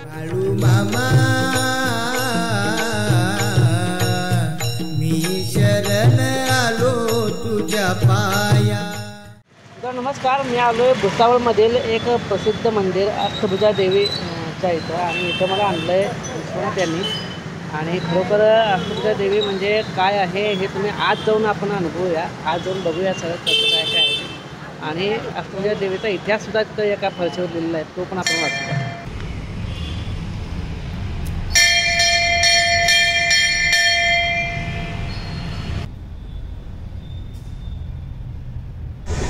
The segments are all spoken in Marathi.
बाळू मामा मी शरण आलो तुझ्या पाया। तर नमस्कार, मी आलो आहे भुसावळमधील एक प्रसिद्ध मंदिर अष्टभुजा देवीच्या इथं आणि इथं मला आणलं आहे विश्वनाथ यांनी। आणि खरोखर अष्टभुजा देवी म्हणजे काय आहे हे तुम्ही आज जाऊन आपण अनुभवूया, आज जाऊन बघूया सगळं कसं काय काय आहे। आणि अष्टभुजा देवीचा इतिहाससुद्धा तिथं एका फळशीवर लिहिलेला आहे, तो पण आपण वाचूया।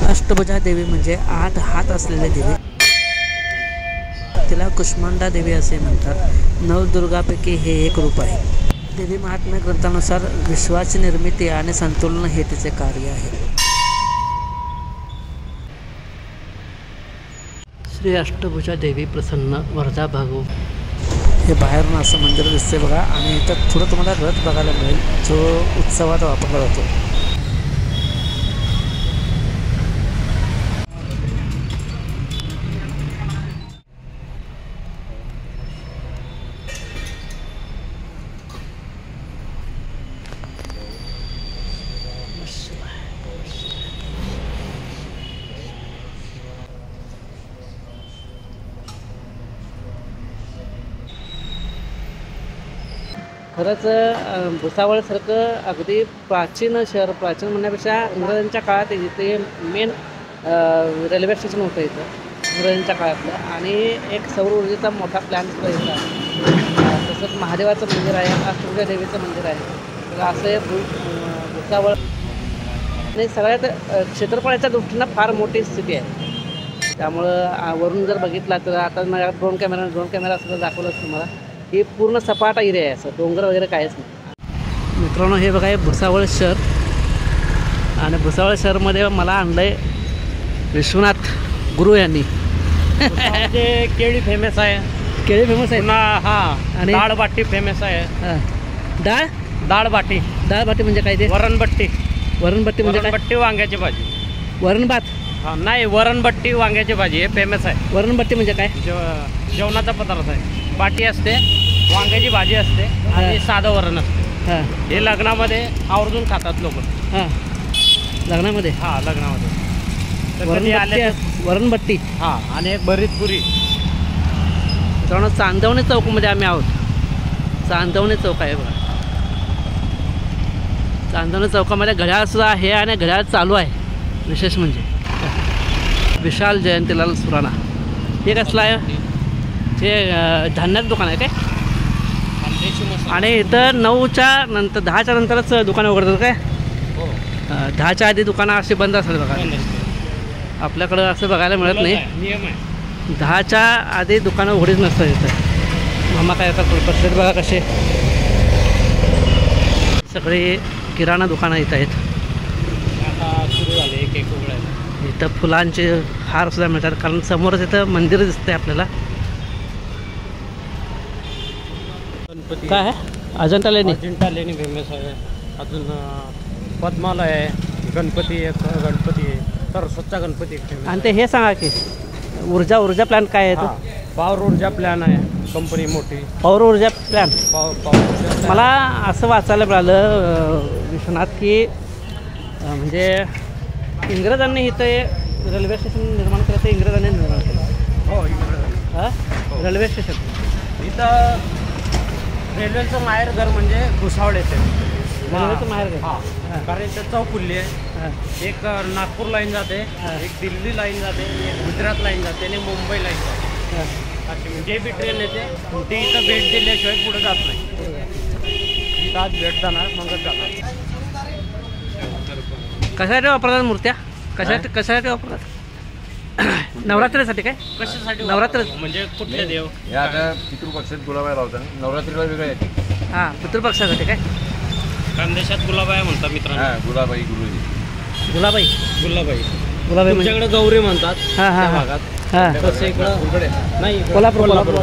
अष्टभुजा देवी म्हणजे 8 हात असलेले देवी, तिला कुष्मांडा देवी असे म्हणतात। नवदुर्गापैकी हे एक रूप आहे। देवी महात्म्य ग्रंथानुसार विश्वाची निर्मिती आणि संतुलन हे तिचे कार्य आहे। श्री अष्टभुजा देवी प्रसन्न वरदा भागो। हे बाहेरून असं मंदिर दिसते बघा, आणि इथं थोडं तुम्हाला रथ बघायला मिळेल जो उत्सवात वापरला जातो। खरंच भुसावळसारखं अगदी प्राचीन शहर, प्राचीन म्हणण्यापेक्षा इंग्रजांच्या काळात इथे मेन रेल्वे स्टेशन होतं इथं इंग्रजांच्या काळातलं। आणि एक सौर ऊर्जेचा मोठा प्लॅन सुद्धा इथं आहे। तसंच महादेवाचं मंदिर आहे, अष्टभुजा देवीचं मंदिर आहे। तर असं भुसावळ आणि सगळ्यात क्षेत्रफळाच्या दृष्टीनं फार मोठी स्थिती आहे। त्यामुळं वरून जर बघितला तर आता माझ्या ड्रोन कॅमेरा सुद्धा दाखवलं तुम्हाला, ही पूर्ण सपाट एरिया आहे, असं डोंगर वगैरे काहीच नाही। मित्रांनो, हे बघा हे भुसावळ शहर, आणि भुसावळ शहरमध्ये मला आणलं आहे विश्वनाथ गुरु यांनी। केळी फेमस आहे, केळी फेमस आहे पुन्हा हां, आणि डाळबाटी फेमस आहे। हां, डाळबाटी म्हणजे काय ते? वरणबट्टी वरणबट्टी म्हणजे काय? वरणबट्टी वांग्याची भाजी, वरणभात? नाही, वरणबट्टी वांग्याची भाजी हे फेमस आहे। वरणबट्टी म्हणजे काय? जेवणाचा पदार्थ आहे। बाटी असते, वांग्याची भाजी असते आणि साधं वरण असते। हां, हे लग्नामध्ये आवर्जून खातात लोक। हां, लग्नामध्ये? हां, लग्नामध्ये वरणबट्टी हां, आणि एक भरीत पुरी। मित्रांनो, चांदवणे चौकमध्ये आम्ही आहोत। चांदवणे चौक आहे बघा, चांदवणे चौकामध्ये घड्याळसुद्धा आहे आणि घड्याळ चालू आहे। विशेष म्हणजे विशाल जयंतीलाल सुराणा, हे कसलं आहे? हे धान्याचं दुकान आहे काय? आणि इथं 9च्या नंतर 10च्या नंतरच दुकानं उघडतात काय? 10च्या आधी दुकानं अशी बंद असतात बघा, आपल्याकडं असं बघायला मिळत नाही। 10च्या आधी दुकानं उघडीच नसतात इथं। मामा काय आता प्रत्येक बघा कसे सगळे किराणा दुकानं इथं आहेत। सुरू झाले एक एक उघडायला। इथं फुलांचे हार सुद्धा मिळतात, कारण समोरच इथं मंदिर दिसतंय आपल्याला। काय आहे? अजंठा लेणी फेमस आहे। अजून पद्मालय आहे, गणपती आहे, सरस्वतचा गणपती एक फेमस। आणि ते हे सांगा की ऊर्जा प्लॅन काय आहे? तो पॉवर ऊर्जा प्लॅन आहे, कंपनी मोठी पॉवर ऊर्जा प्लॅन। पॉवर मला असं वाचायला मिळालं विश्वनाथ की म्हणजे इंग्रजांनी इथं रेल्वे स्टेशन निर्माण केलं, ते इंग्रजांनी निर्माण केलं। हो, इंग्रज। हां, रेल्वे स्टेशन इथं रेल्वेचं माहेरघर म्हणजे भुसावळ येते। रेल्वेचं माहेरघर? हां, कारण इथं चौकुल्ली आहे। एक नागपूर लाईन जाते, एक दिल्ली लाईन जाते, एक गुजरात लाईन जाते आणि मुंबई लाईन जाते। अशी म्हणजे बी ट्रेन येते ती इथं भेट दिल्याशिवाय पुढे जात नाही। इथं आज भेट जाणार, मगच जाणार। कशासाठी वापरतात मूर्त्या? कशासाठी वापरतात? नवरात्रीसाठी काय? कशासाठी? नवरात्र म्हणजे कुठले देव? हे आता पितृपक्षात गुलाबाई लावतात, नवरात्रीला वेगळं येते। हां, पितृपक्षासाठी काय? खानदेशात गुलाबाई म्हणतात मित्रांनो। हां, गुलाबाई गुरुजी। गुलाबाई म्हणजे तुमच्याकडे गौरी म्हणतात हां हां त्या भागात, हां, तसं इकडं नाही, कोल्हापूर।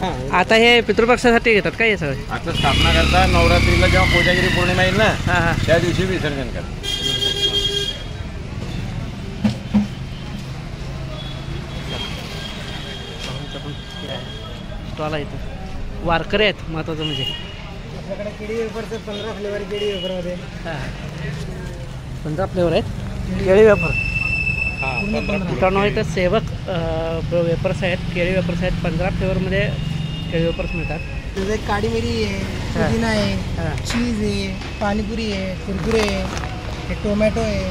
हां, आता हे पितृपक्षासाठी घेतात काय हे सगळे? आता स्थापना करता, नवरात्रीला जेव्हा कोजागिरी पौर्णिमा येईल ना, हां हां, त्या दिवशी विसर्जन करतात। स्टॉल आहे इथं. वारकरी आहेत महत्त्वाचं म्हणजे. आपल्याकडे केळी वेफरचं 15 फ्लेवर केळी वेफरमध्ये. हां 15 फ्लेवर आहेत केळी वेफर. मित्रांनो इथं सेवक वेपर्स आहेत, केळी वेपर्स आहेत. 15 फ्लेवरमध्ये केळी वेपर्स मिळतात. त्याचं एक काळी मिरी आहे, पुदिना आहे, चीज आहे, पाणीपुरी आहे, कुरकुरे आहे, हे टोमॅटो आहे,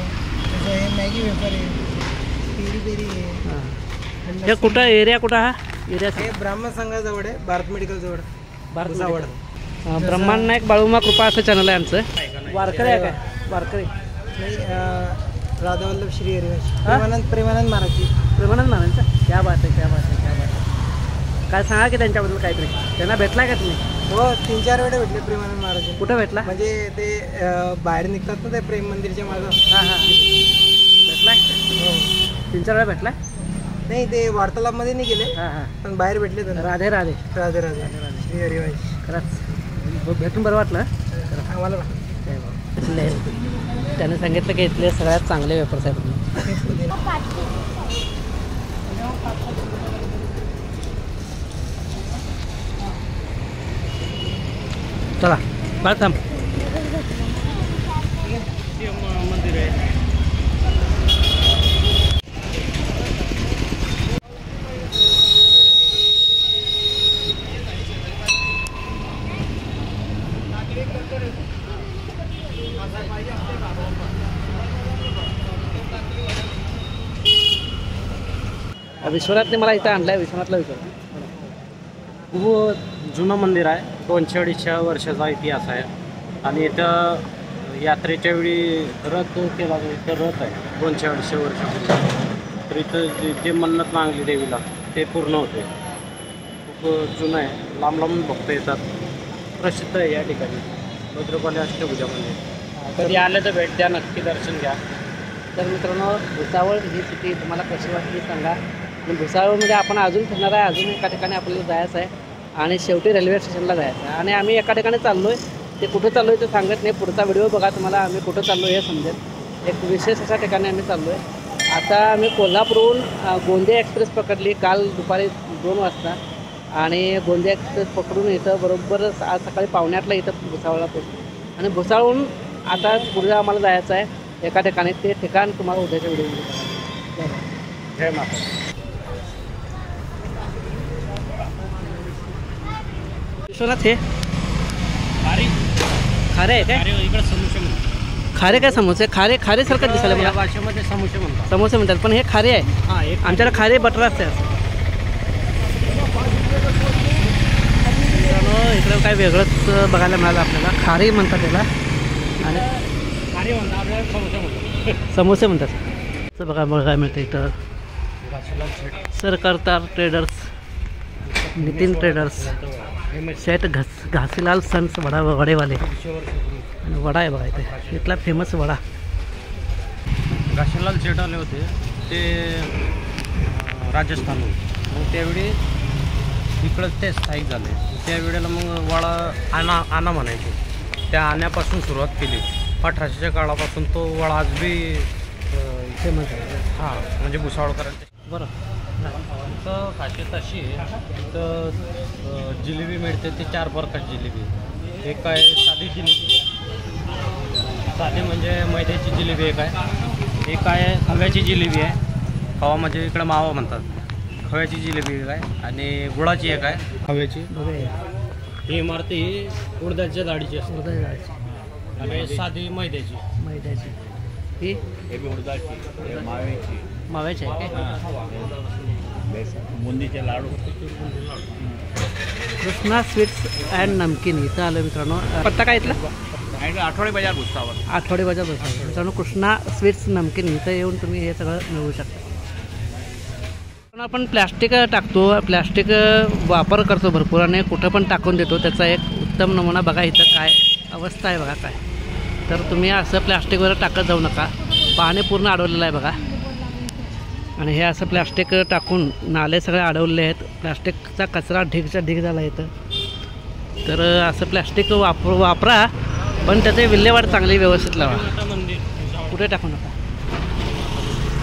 त्याचं हे मॅगी वेफर आहे, पेरी पेरी आहे. हे कुठं एरिया कुठं हा एरिया? हे ब्राह्मण संघाजवळ आहे, भारत मेडिकल जवळ. भुसावळ. ब्रह्मांड नाईक बाळूमा कृपा असं चॅनल आहे आमचं. वारकरी आहे काय? वारकरी नाही, राधावल्लभ श्री हरिवंश, प्रेमानंद महाराजची. प्रेमानंद महाराजांचं. क्या बात आहे, क्या बात आहे, क्या बात आहे. काय सांगा की त्यांच्याबद्दल काहीतरी. त्यांना भेटला का तुम्ही? हो 3-4 वेळा भेटले प्रेमानंद महाराज. कुठं भेटला? म्हणजे ते बाहेर निघतात ना ते प्रेम मंदिरच्या मागं. हां हां भेटला. हो 3-4 वेळा भेटला. नाही ते वार्तालापमध्ये नाही गेले, हां हां पण बाहेर भेटले त्यांना. राधे राधे. राधे राधे श्री हरिवंश. खरंच भेटून बरं वाटलं. आम्हाला इथले त्याने सांगितलं की इथले सगळ्यात चांगले वेपर्स आहेत. चला बाळ थांब. मंदिर आहे. विश्वनाथने मला इथं आणलं आहे. विश्वनाथला विचार. खूप जुनं मंदिर आहे. 200-250 वर्षाचा इतिहास आहे. आणि इथं यात्रेच्या वेळी रथ केला जातो. इथं रथ आहे 200-250 वर्षापूर्वी. तर इथं जे मन्नत मागली देवीला ते पूर्ण होते. खूप जुनं आहे. लांब लांबून भक्त येतात. प्रसिद्ध आहे या ठिकाणी भद्रकाली अष्टभुजा मंदिर. कधी आलं तर भेट द्या, नक्की दर्शन घ्या. तर मित्रांनो भुसावळ ही सिटी तुम्हाला कशी वाटली सांगा. आणि भुसावळमध्ये आपण अजून फिरणार आहे. अजून एका ठिकाणी आपल्याला जायचं आहे आणि शेवटी रेल्वे स्टेशनला जायचं आहे. आणि आम्ही एका ठिकाणी चाललो आहे. ते कुठं चाललो आहे ते सांगत नाही. पुढचा व्हिडिओ बघा, तुम्हाला आम्ही कुठं चाललो हे समजेल. एक विशेष अशा ठिकाणी आम्ही चाललो आहे. आता आम्ही कोल्हापूरहून गोंदिया एक्सप्रेस पकडली काल दुपारी 2 वाजता. आणि गोंदिया एक्सप्रेस पकडून इथं बरोबर आज सकाळी 7:45 इथं भुसावळला पोहोचलो. आणि भुसावळहून आता पुढे आम्हाला जायचं आहे एका ठिकाणी. ते ठिकाण तुम्हाला उद्याच्या व्हिडिओमध्ये. जय माता. विश्वनाथ हे खारे आहे काय? इकडे समोसे म्हणतात. खारे काय समोसे? खारेसारखं दिसायला मला. भाषेमध्ये समोसे म्हणतात. समोसे म्हणतात पण हे खारे आहे. हां एक आमच्याकडे खारे बटर असते. इकडं काय वेगळंच बघायला मिळालं आपल्याला. खारी म्हणतात त्याला आणि खारी म्हणतात. आपल्याला समोसे म्हणतात. समोसे म्हणतात. तर बघायला मिळतं इथं. सरकारतार ट्रेडर्स, नितीन ट्रेडर्स, शेठ घासीलाल सन्स वडेवाले. आणि वडा आहे बघा इथे. इथला फेमस वडा. घासीलाल शेठ आले होते ते राजस्थानहून. मग त्यावेळी इकडंच ते स्थायिक झाले. त्यावेळेला मग वडा आणा म्हणायचे. त्या आण्यापासून सुरुवात केली. 1800च्या काळापासून तो वडा आज बी फेमस आहे. हां म्हणजे भुसावळकरांचे. बरं. तर खासियत अशी आहे तर जिलेबी मिळते. ते 4 प्रकारची जिलेबी. एक आहे साधी जिलेबी. साधी म्हणजे मैद्याची जिलेबी एक आहे. एक आहे खव्याची जिलेबी आहे. खवा म्हणजे इकडं मावा म्हणतात. खव्याची जिलेबी एक आहे. आणि गुळाची एक आहे खव्याची. ही इमारती उडदाच्या डाळीची असते. आणि साधी मैद्याची. ही उडदाची माव्याची आहे काय? बुंदीचे लाडू. कृष्णा स्वीट्स अँड नमकीन इथं आलं मित्रांनो. पत्ता काय इथला? आठवडे बाजार भुसावळ. आठवडे बाजार भुसावळ. मित्रांनो कृष्णा स्वीट्स नमकीन इथं येऊन तुम्ही हे सगळं मिळवू शकता. पण आपण प्लॅस्टिक टाकतो. प्लॅस्टिक वापर करतो भरपूर आणि कुठं पण टाकून देतो. त्याचा एक उत्तम नमुना बघा इथं काय अवस्था आहे बघा काय. तर तुम्ही असं प्लॅस्टिक वगैरे टाकत जाऊ नका. पाणी पूर्ण अडवलेलं आहे बघा. आणि हे असं प्लॅस्टिक टाकून नाले सगळे अडवलेले आहेत. प्लॅस्टिकचा कचरा ढीगचा ढीग झाला इथं. तर असं प्लॅस्टिक वापरा पण त्याचे विल्हेवाट चांगली व्यवस्थित लावा. कुठे टाकू नका.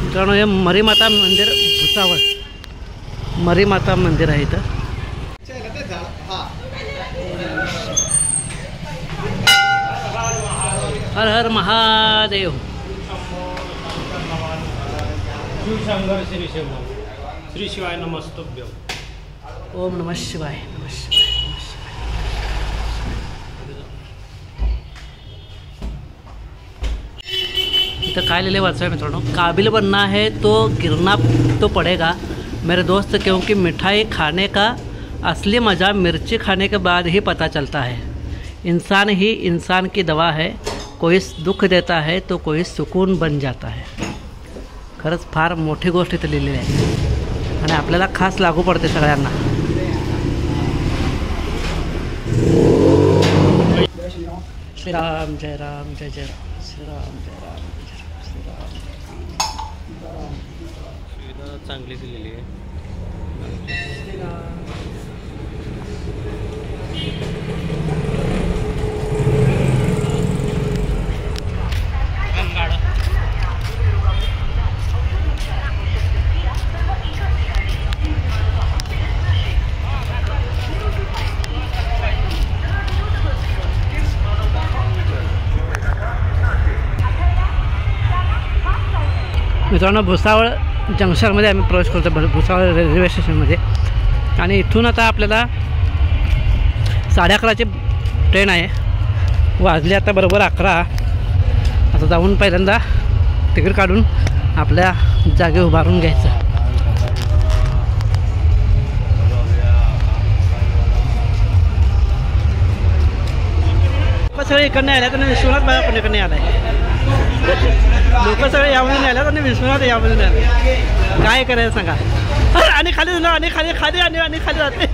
मित्रांनो हे मरीमाता मंदिर भुसावळ. मरीमाता मंदिर आहे इथं. हर हर महादेव. शिवशंकर श्री शिव श्री शिवाय नमस्तुभ्यं. ओम नमः शिवाय. नमः शिवाय. नमः शिवाय. इथं काय लिहिले वाचूया मित्रांनो. काबिल बनना है तो गिरना तो पड़ेगा मेरे दोस्त, क्योंकि मिठाई खाने का असली मज़ा मिर्ची खाने के बाद ही पता चलता है. इंसान ही इंसान की दवा है, कोई दुःख देता है तो कोई सुकून बन जाता है. खरंच फार मोठी गोष्ट इथं लिहिलेली आहे आणि आपल्याला खास लागू पडते सगळ्यांना. श्रीराम जय राम जय जय राम. श्रीराम जय राम जय राम. श्रीराम. सुविधा चांगली दिलेली आहे. मित्रांनो, भुसावळ जंक्शनमध्ये आम्ही प्रवेश करतो, भुसावळ रेल्वे स्टेशनमध्ये. आणि इथून आता आपल्याला 11:30ची ट्रेन आहे. वाजले आता बरोबर 11. आता जाऊन पहिल्यांदा तिकीट काढून आपल्या जागे उभारून घ्यायचं. लोक सगळे इकडनं आल्या तर विश्वनाथ बाबा पण इकडनं आला आहे. लोक सगळे यामधून आल्या तर विश्वनाथ यामधून आले. काय करायचं सांगा. आणि खाली ना आणि खाली खाली आणि खाली जाते.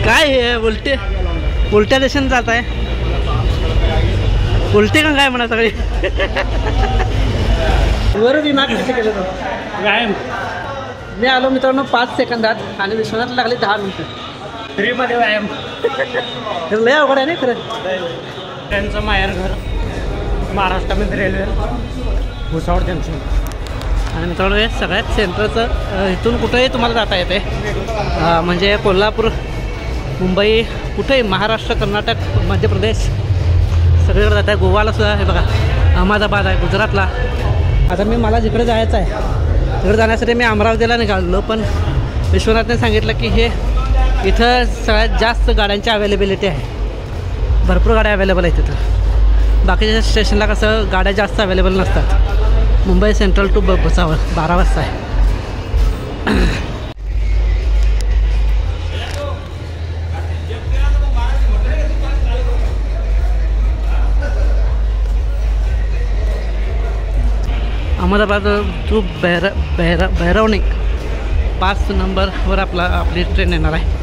काय हे उलट्या दिशेने जात आहे. उलटी का काय म्हणा सगळी. वर दिमाग कसं केलं तर व्यायाम. मी आलो मित्रांनो 5 सेकंदात आणि विश्वनाथ लागले 10 मिनिटं. फ्रीमध्ये व्यायाम. लय अवघड आहे ना खरं. त्यांचं माहेर घर महाराष्ट्रामध्ये रेल्वे भुसावळ जंक्शन. आणि मित्रांनो हे सगळ्यात सेंटरचं. इथून कुठेही तुम्हाला जाता येते. म्हणजे कोल्हापूर, मुंबई, कुठेही महाराष्ट्र, कर्नाटक, मध्य प्रदेश सगळीकडे जात आहे. गोवाला सुद्धा हे बघा, अहमदाबाद आहे गुजरातला. आता मला जिकडे जायचं आहे तिकडे जाण्यासाठी मी अमरावतीला निघालो. पण विश्वनाथने सांगितलं की हे इथं सगळ्यात जास्त गाड्यांची अवेलेबिलिटी आहे. भरपूर गाड्या अवेलेबल आहेत तिथं. बाकीच्या स्टेशनला कसं गाड्या जास्त अवेलेबल नसतात. मुंबई सेंट्रल टू भुसावळ 12 वाजता आहे. अहमदाबाद टू बहिरवणी 5 नंबरवर आपली ट्रेन येणार आहे.